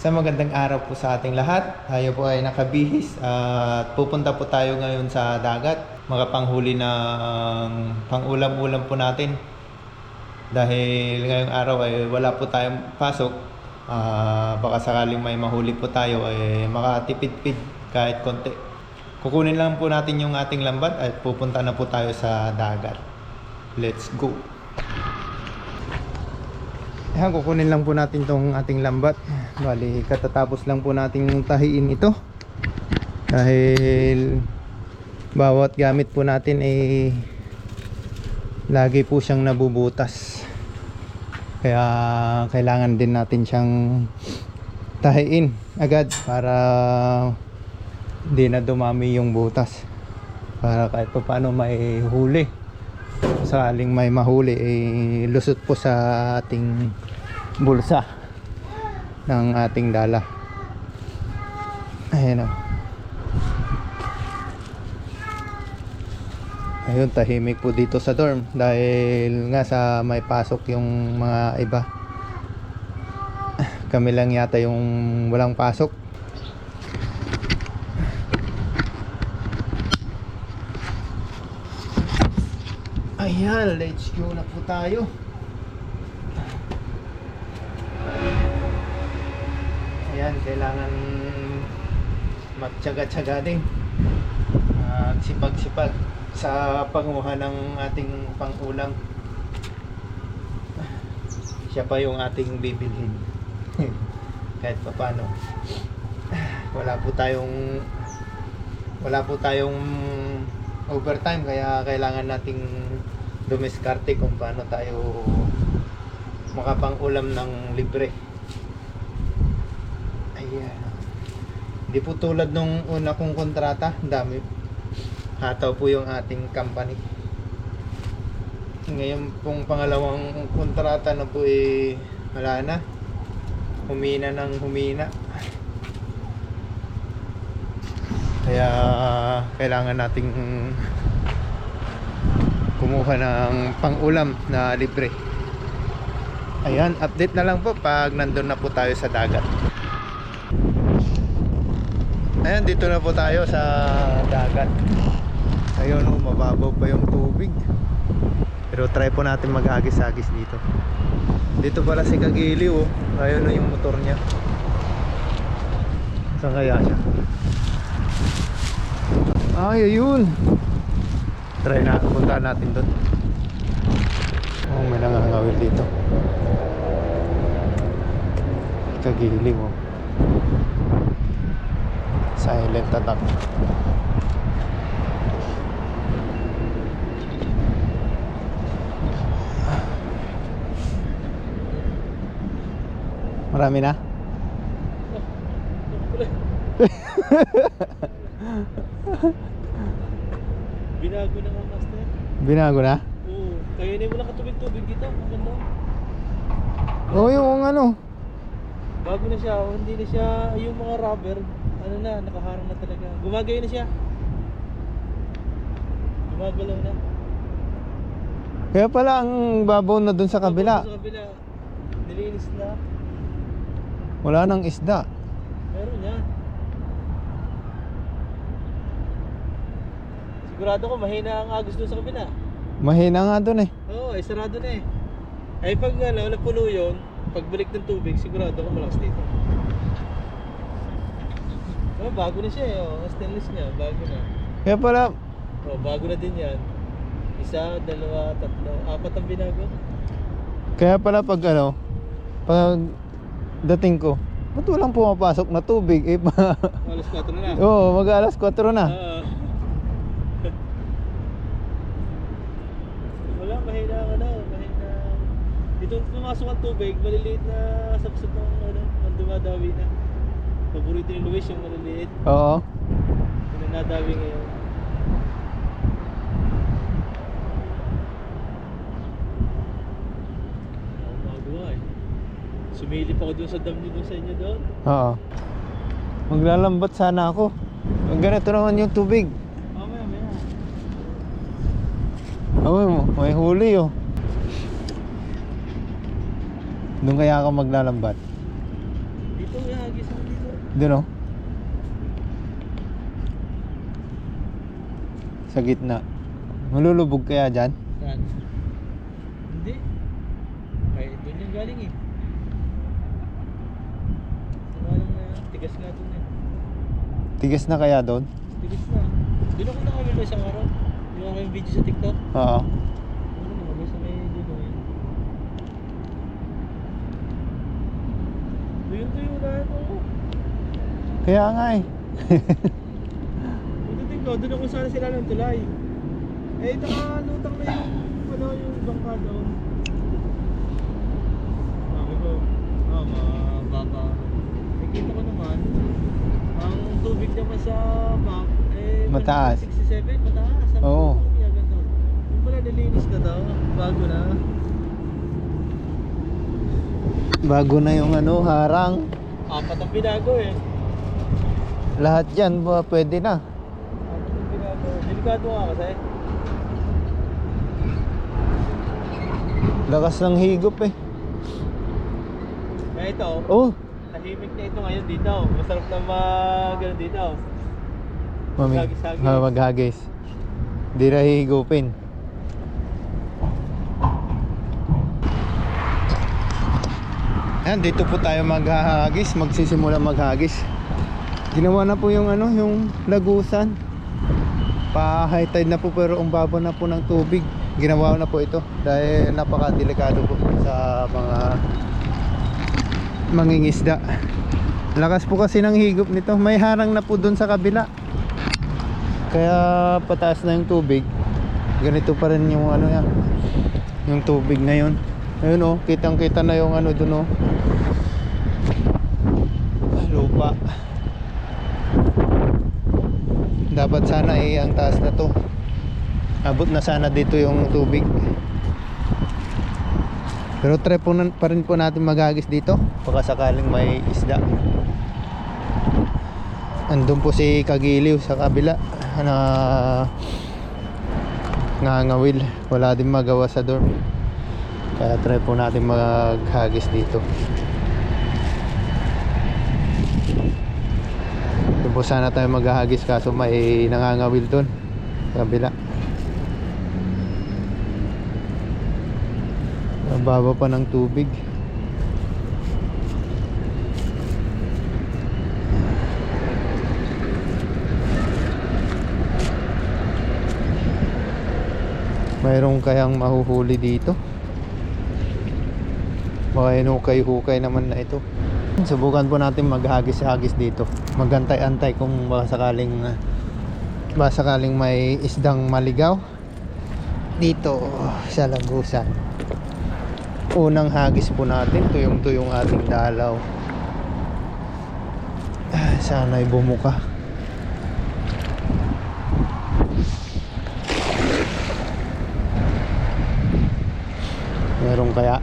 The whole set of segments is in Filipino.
Sa magandang araw po sa ating lahat. Tayo po ay nakabihis at pupunta po tayo ngayon sa dagat. Makapanghuli ng pang-ulam-ulam po natin. Dahil ngayong araw ay wala po tayong pasok. Baka sakaling may mahuli po tayo ay makatipid-pid kahit konti. Kukunin lang po natin yung ating lambat at pupunta na po tayo sa dagat. Let's go! Ayan, kukunin lang po natin tong ating lambat. Bali, katatapos lang po natin tahiin ito. Dahil bawat gamit po natin ay lagi po siyang nabubutas. Kaya kailangan din natin siyang tahiin agad para hindi na dumami yung butas. Para kahit pa paano may huli. Sakaling may mahuli ay lusot po sa ating bulsa ng ating dala. Ayan o. Ayun, tahimik po dito sa dorm dahil nga sa may pasok yung mga iba. Kami lang yata yung walang pasok. Ayan, let's go na po tayo. Ayan, kailangan magtyaga-tyaga din. Sipag-sipag sa panguha ng ating pang-ulam. Siya pa yung ating bibilhin. Kahit pa paano. Wala po tayong overtime, kaya kailangan nating dumiskarte kung paano tayo makapang-ulam ng libre. Ayan. Hindi po tulad nung una kong kontrata, dami hataw po yung ating company. Ngayon pong pangalawang kontrata na po wala na, humina ng humina. Kaya kailangan nating kumuha ng pang-ulam na libre. Ayan, update na lang po pag nandun na po tayo sa dagat. Ayan, dito na po tayo sa dagat. Ayun, mababaw pa yung tubig. Pero try po natin mag-agis-agis dito. Dito pala si Kagiliw, oh. Ayun yung motor niya. Saan kaya siya? Ay, ayun. Try na, punta natin doon. Oh, may nangangawil dito. Kagiliw, oh. Silent attack. Marami na? Binago na nga, master. Binago na? Oo, kaya na mo lang katubig-tubig dito. Ang ganda. Oo, yung ano. Bago na siya, hindi na siya yung mga rubber. Ano na, nakaharang na talaga. Gumagay na siya. Gumagalaw na. Kaya pala ang babaw na dun sa kabila. Sa kabila, nilinis na. Wala nang isda. Meron niya. Sigurado ko mahina ang agos doon sa kabila. Mahina nga dun eh. Oo, ay sarado na eh. Ay pag napuno yun, pagbalik ng tubig, sigurado ko malakas dito. Oh, bago na siya eh. Oh, stainless niya, bago na. Kaya pala, Oh, bago na din yan. Isa, dalawa, tatlo, apat ang binago. kaya pala pag pag dating ko, ba't walang pumapasok na tubig? Alas 4 na. Oo, mag alas 4 na. Wala, mahina mahina. Dito pumasok ang tubig, maliliit na sapsap ng ang dumadawi na. Paborito ni Luis yung maliliit. Oo. Yung nadawi ngayon. Magawa eh. Sumilip ako dun sa dam nyo dun sa inyo doon. Oo. Maglalambat sana ako. Ganito naman yung tubig. Mamaya. May huli oh. Doon kaya ako maglalambat. Dito may hagis Doon, oh. Sa gitna. Malulubog kaya dyan? Saan? Hindi. Ay, doon yung galing eh. Galing na, tigas nga doon eh. Tigas na kaya doon? Tigas na. Doon ako nakawin isang araw. Yung ako yung video sa TikTok. Oo. Ano naman, sa may dulo yun. Tuyo na ito. Kaya nga eh. Pagdating ko, doon ako sana sila ng tulay. Eh, nakalutang na yung, ano, yung bangka doon. Sabi ko, mababa. Nakikita ko naman, ang tubig naman sa bank, eh, Mataas. 67, mataas. Sabi ko, Oo. kaya ganito. Yung pala nilinis na daw, bago na. Bago na yung ano, harang. Apat ang binago eh. Lahat yan, pwede na. Apat ang binago. Delikado nga kasi. Lakas ng higop eh. Kaya ito, Oh, tahimik na ito ngayon dito. Masarap na gano'n dito. Maghagis-hagis. Maghagis. Di na higupin. Ayan, dito po tayo maghahagis. Magsisimula maghagis. Ginawa na po yung ano, yung lagusan. Pa high tide na po pero ang baba na po ng tubig. Ginawa na po ito dahil napaka-delikado po sa mga mangingisda. Lakas po kasi ng higop nito. May harang na po dun sa kabila. Kaya pataas na yung tubig. Ganito pa rin yung ano yan. Yung tubig ngayon. Ayun oh, kitang-kita na yung ano dun oh. Lupa. Dapat sana ang taas na to. Abot na sana dito yung tubig. Pero try po pa rin po natin maghagis dito. Baka sakaling may isda. Andun po si Kagiliw sa kabila na ngangawil. Wala din magawa sa dorm. Kaya try po natin maghagis dito. Doon po sana tayo maghahagis kaso may nangangawil doon sa kabila. Ang baba pa ng tubig. Mayroong kayang mahuhuli dito? Baka hinukay-hukay naman na ito. Subukan po natin maghagis-hagis dito. Magantay-antay kung baka sakaling may isdang maligaw dito sa lagusan. Unang hagis po natin, tuyong-tuyong ating dalaw. Sana'y bumuka. Meron kaya?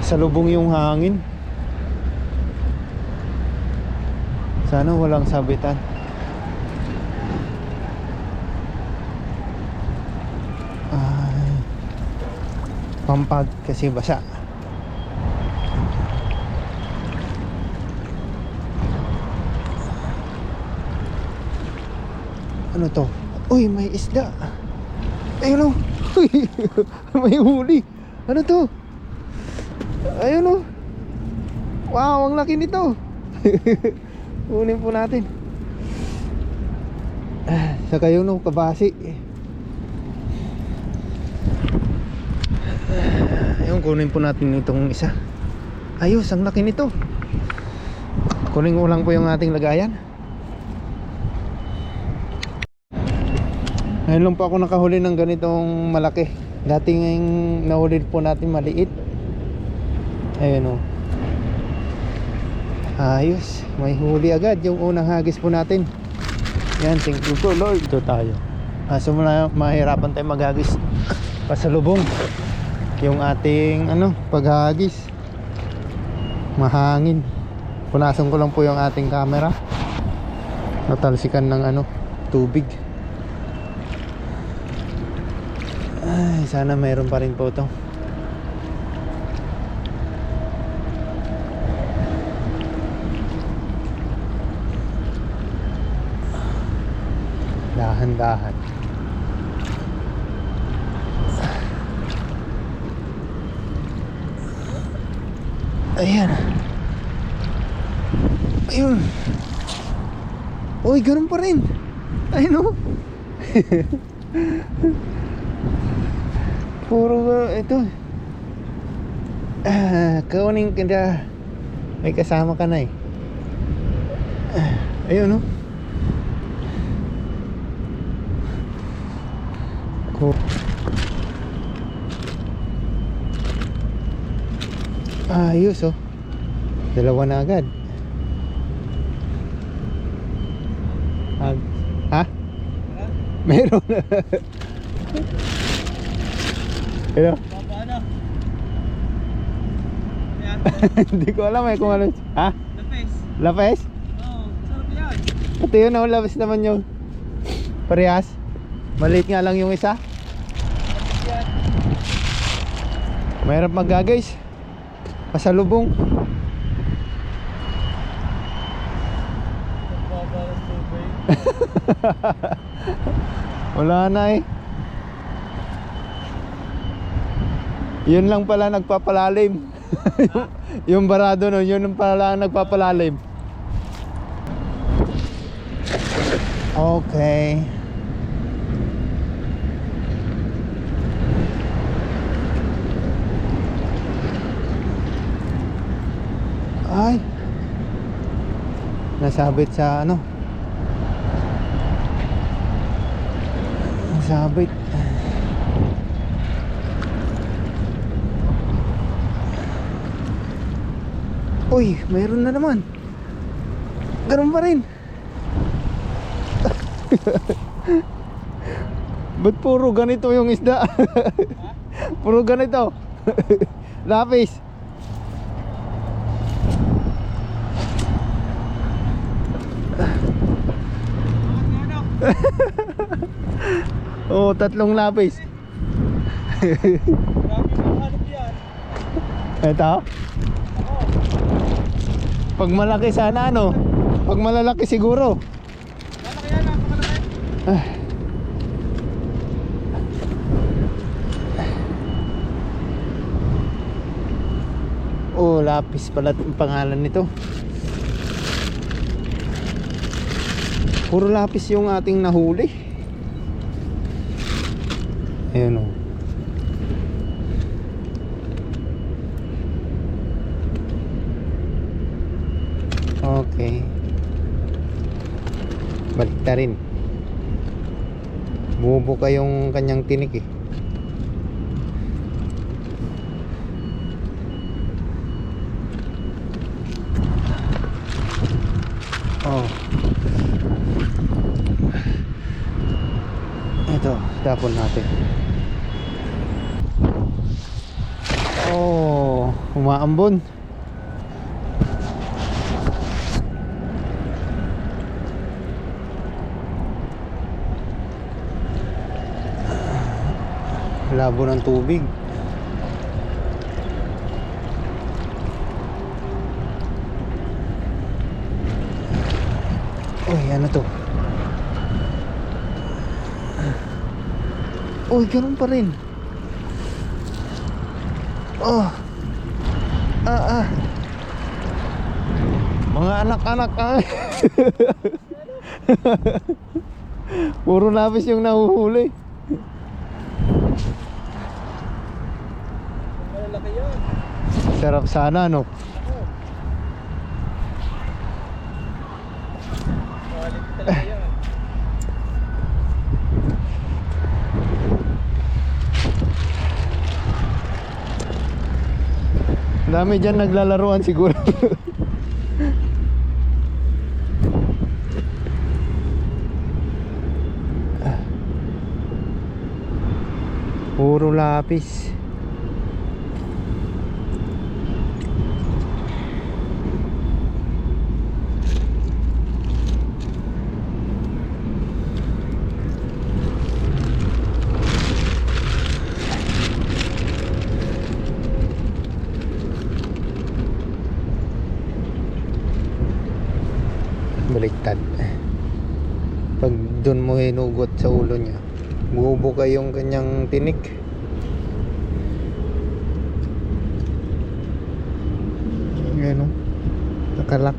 Salubong yung hangin. Sana walang sabitan. Pampag kasi basa. Ano to? Uy, may isda. Ayun o. Uy, may huli. Ano to? Ayun o. Wow, ang laki nito. Kunin po natin. Saka yun o, kabasi. Ayun, kunin po natin itong isa. Ayos, ang laki nito. Kunin ko lang po yung ating lagayan. Ngayon lang po ako nakahuli ng ganitong malaki. Dating nahuli po natin maliit. Ayun o. Ayos, may huli agad yung unang hagis po natin. Yan, thank you po Lord. Ito tayo. So mahirapan tayo maghagis pasalubong yung ating paghagis. Mahangin. Punasan ko lang po yung ating camera. Natalsikan ng tubig. Ay, sana mayroon pa rin po ito. Dahan-dahan. Ayan. Ayun. Uy, ganun pa rin. Ayun o. Puro ito. Kauning kada. May kasama ka na eh. Ayun o. Ayos oh. Dalawa na agad. Ha? Meron. Hello? Paano? Yan. Hindi ko alam eh kung ano. Ha? The face. Lapes? Oo, sarap yan. Pati yun oh, lapes naman yung parehas. Maliit nga lang yung isa. Yan. Mahirap magga guys. Pasalubong. Nagbabalas tubig. Wala na eh. Yun lang pala nagpapalalim. Yung barado nun, yun lang pala nagpapalalim. Okay. Ay, nasabit sa ano, nasabit. Uy, mayroon na naman. Ganun pa rin. Ba't puro ganito yung isda? Puro ganito. Lapis. Oh, tatlong lapis. Grabe yung hanap yan. Ito. Pag malaki sana ano. Pag malalaki siguro. Malaki yan, napakalaki. Ah. Oh, lapis pala ang pangalan nito. Puro lapis yung ating nahuli. Ayan o. Okay. Balik na rin. Bumubuka yung kanyang tinik eh. Oh. Ito, tapon natin. Oh, umaambon. Labo ng tubig. Uy, ano to? Uy, ganun pa rin. Oh. Mga anak-anak Puro lapis yung nahuhuli. Malalaki yan. Sarap sana no. Quality talaga yan. Dami dyan naglalaruan siguro. Puro lapis. Baliktad. Pag doon mo may nugot sa ulo niya. Bubuka yung kanyang tinik. Ayan o, nakalak.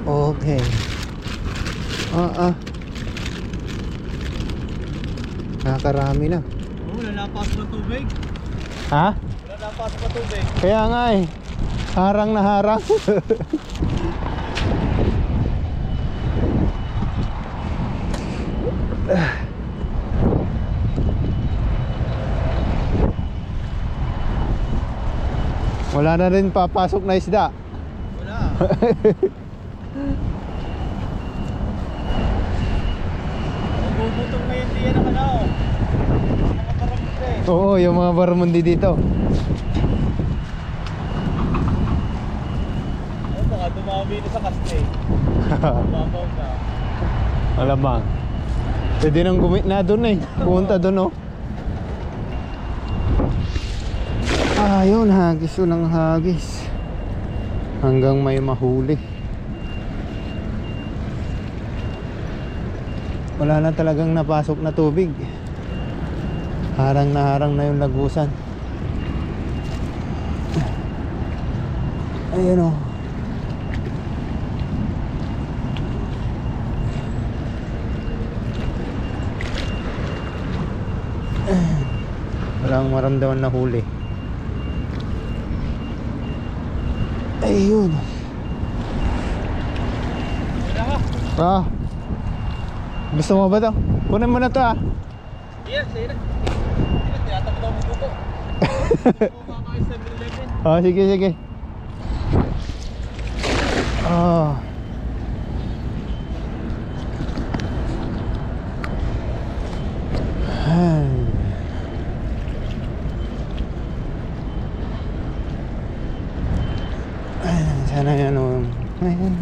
Okay. Nakakarami na. Oo, nalapasok na tubig. Ha? Nalapasok na tubig. Kaya nga eh. Harang na harang. Wala na rin papasok na isda. Wala. Bubutong na yun diyan ang ano. Mga paramundi. Oo, yung mga barmundi dito. Ay, baka dumami na sa kaste. Babaw na. Alamang. Pwede nang gumit na doon eh. Punta doon oh. Ayun, hagis yun ang hagis. Hanggang may mahuli. Wala na talagang napasok na tubig. Harang na yung lagusan. Ayun oh. Walang maramdaman na huli. Ayun. Wala ka. Gusto mo ba to? Kunin mo na to ah. Yes, sige na. Tinatakot ako ng buko. Kumakain sa 7-Eleven. Sige, sige. Ay. Sana yan o. Ayan.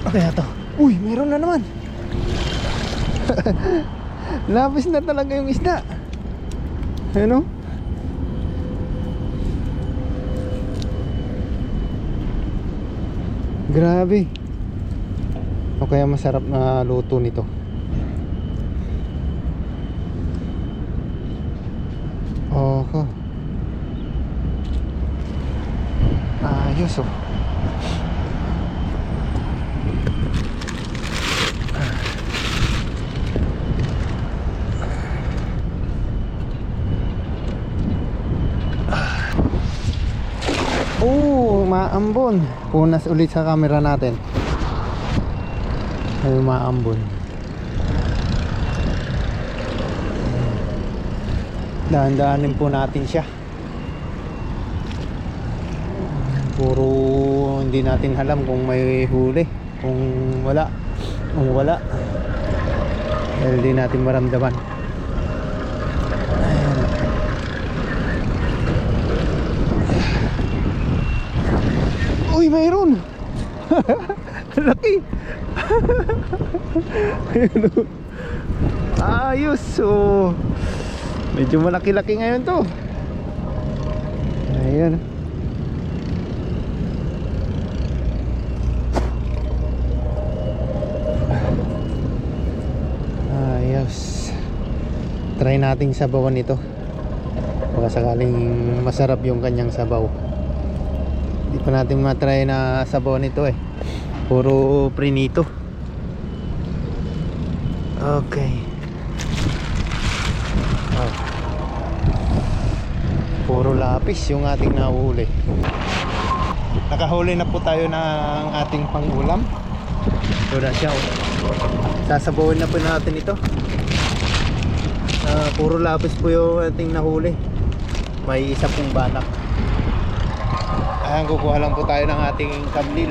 Okay na to. Uy, meron na naman. Labis na talaga yung isda. Ano? Grabe. O kaya masarap na luto nito. Oho. Ayos oh. Maambon. Punas ulit sa camera natin. Ay, maambon. Dahan-dahanin po natin siya. Puro hindi natin alam kung may huli, kung wala. Kung wala, dahil hindi natin maramdaman. Uy, mayroon. Laki. Ayos. So, medyo malaki-laki ngayon to. Ayan. Ayos. Try nating sabawan ito. Baka sakaling masarap yung kanyang sabaw. Hindi pa natin matry na sabaw nito eh. Puro prinito. Okay. Puro lapis yung ating nahuli. Nakahuli na po tayo ng ating pangulam. Ito na siya. Sasabawin na po natin ito. Puro lapis po yung ating nahuli. May isa pong banak. Ayan, kukuha lang po tayo ng ating kamlil.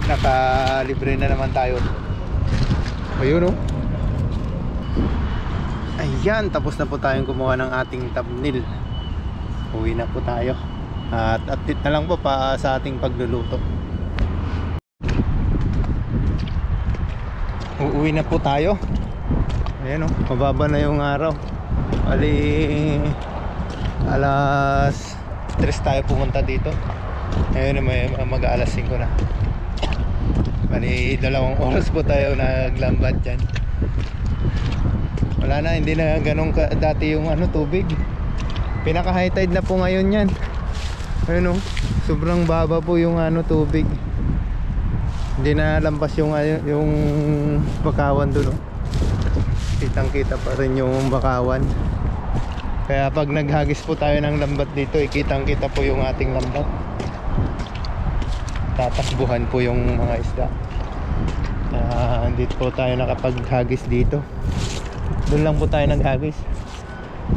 Nakalibre na naman tayo. Ayun oh. Ayan, tapos na po tayong kumuha ng ating thumbnail. Uwi na po tayo. At update na lang po pa sa ating pagluluto. uuwi na po tayo. Ayan o, mababa na yung araw. Bali alas 3 tayo pumunta dito. Ngayon may mag-aalas 5 na. Bali 2 oras po tayo naglambat dyan. Wala na, hindi na ganun dati yung tubig. Pinaka high tide na po ngayon yan. Ayun o, sobrang baba po yung tubig. Hindi na lampas yung bakawan doon o. Kitang kita pa rin yung bakawan. Kaya pag naghagis po tayo ng lambat dito, kitang kita po yung ating lambat. Tatakbuhan po yung mga isda. Dito po tayo nakapaghagis dito. Doon lang po tayo naghagis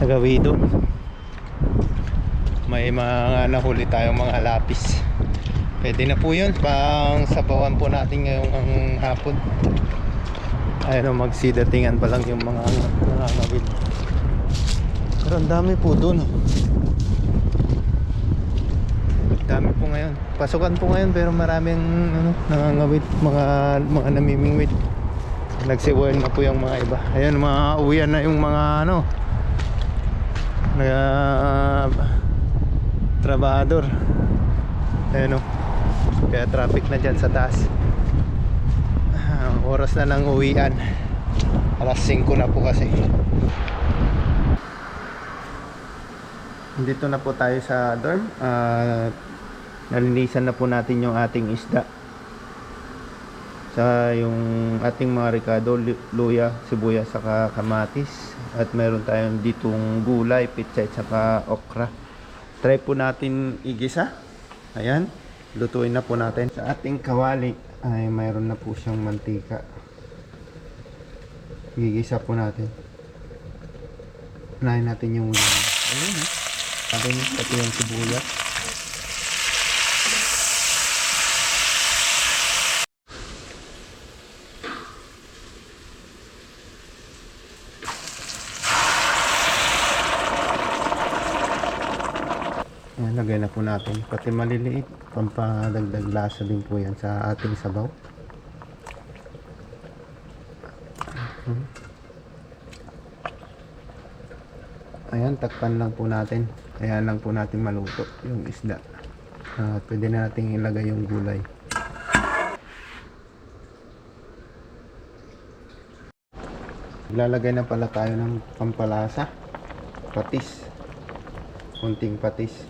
sa Gawido. May mga nahuli tayong mga lapis. Pwede na po yun, pang sabawan po natin ngayong hapon. Ayun o, magsidatingan pa lang yung mga nangangawid. Pero ang dami po doon. Dami po ngayon. Pasukan po ngayon pero maraming nangangawid, mga namimingwit. Nagsiwal na po yung mga iba. Ayun, mga uwian na yung mga trabahador. Ayun o. Kaya traffic na dyan sa taas. Oras na ng uwian. Alas 5 na po kasi. Dito na po tayo sa dorm. Nalinisan na po natin yung ating isda. Sa yung ating mga ricado, luya, sibuyas, saka kamatis. At meron tayong ditong gulay, pitsay, saka okra. Try po natin igisa. Ayan, lutuin na po natin. Sa ating kawali ay mayroon na po siyang mantika. Gigisa po natin. Unahin natin yung ulam. Ayun ha. Natin pati yung sibuyas. Ayan, lagay na po natin. Pati maliliit, pampadagdag lasa din po yan sa ating sabaw. Ayan, takpan lang po natin. Ayan lang po natin maluto yung isda. Pwede na natin ilagay yung gulay. Lalagay na pala tayo ng pampalasa. Patis. Kunting patis.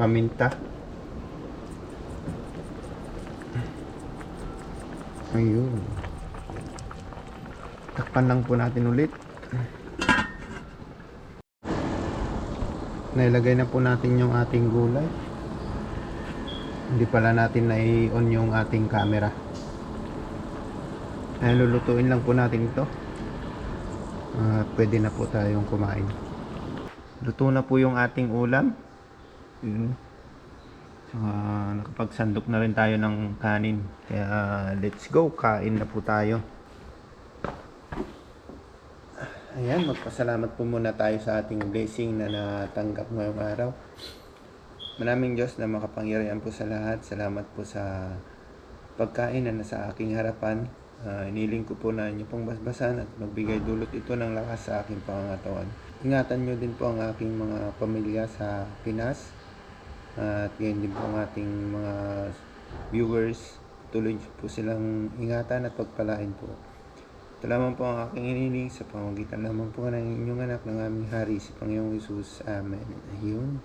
Paminta. Ayun. Takpan lang po natin ulit. Nailagay na po natin yung ating gulay. Hindi pala natin na-on yung ating camera. Ayan, lulutuin lang po natin ito. Pwede na po tayong kumain. Luto na po yung ating ulam. Nakapagsandok na rin tayo ng kanin. Kaya let's go, kain na po tayo. Ayan, magpasalamat po muna tayo sa ating blessing na natanggap ngayong araw. Maraming Diyos na makapangyarihan po sa lahat. Salamat po sa pagkain na nasa aking harapan. Iniling ko po na inyo pong basbasan at magbigay dulot ito ng lakas sa aking pangangatawan. Ingatan nyo din po ang aking mga pamilya sa Pinas. At ngayon din po ang ating mga viewers. Tuloy po silang ingatan at pagpalain po. Ito lamang po ang aking iniling sa pamamagitan lamang po ng inyong anak ng aming hari, si Panginoong Hesus. Amen. Ayun.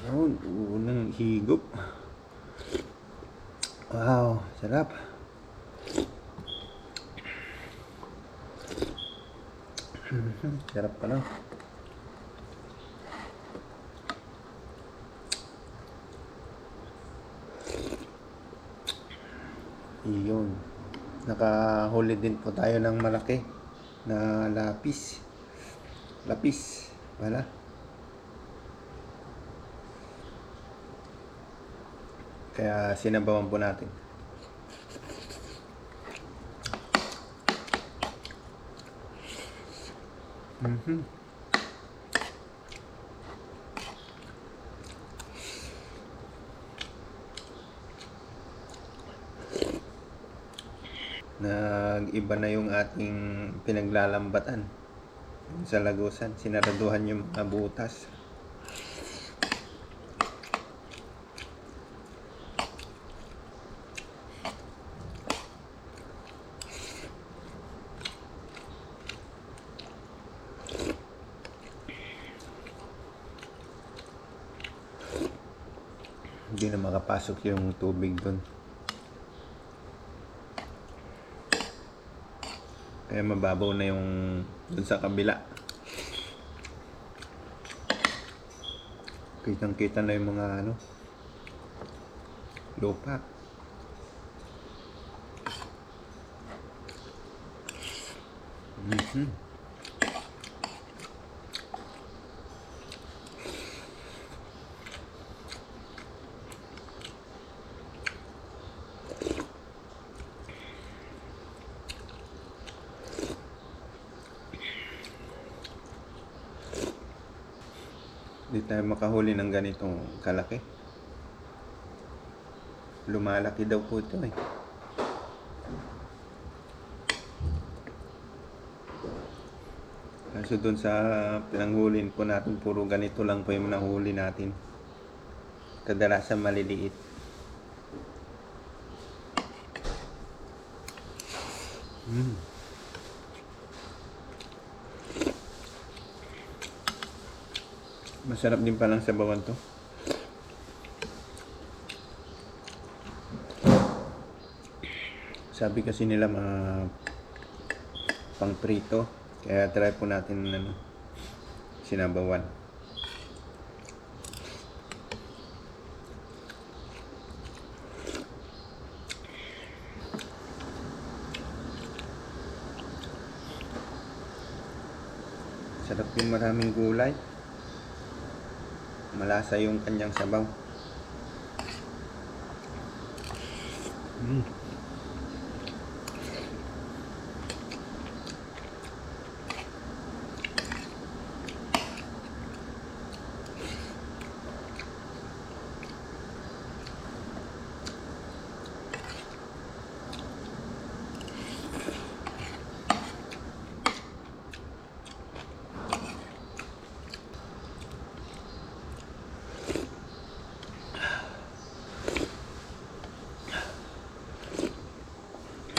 Ayun. Unang higop. Wow. Sarap. Sarap pala. Iyon. Nakahuli din po tayo ng malaki na lapis. Lapis. Wala. Kaya sinabawan po natin. Nag-iba na yung ating pinaglalambatan sa Lagusan. Sinaraduhan yung mga butas. Hindi na makapasok yung tubig doon. Kaya mababaw na yung doon sa kabila. Kitang-kita na yung mga lupa. Hindi tayo makahuli ng ganitong kalaki. Lumalaki daw po ito eh. Kaso doon sa pinanghulin po natin, puro ganito lang po yung nahuli natin. Kadalasan maliliit. Masarap din palang sabawan to. Sabi kasi nila pang prito. Kaya try po natin sinabawan. Sarap yung maraming gulay. Malasa yung kanyang sabaw.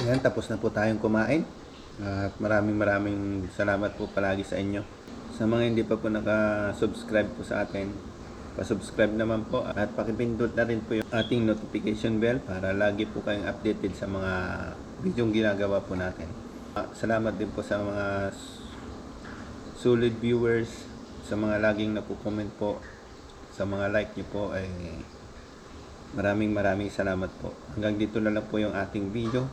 Ayan, tapos na po tayong kumain. At maraming salamat po palagi sa inyo. Sa mga hindi pa po naka-subscribe po sa atin, pa-subscribe naman po at pakipindot na rin po yung ating notification bell para lagi po kayong updated sa mga videong ginagawa po natin. Salamat din po sa mga solid viewers, sa mga laging napo-comment po, sa mga like niyo po ay maraming salamat po. Hanggang dito na lang po yung ating video.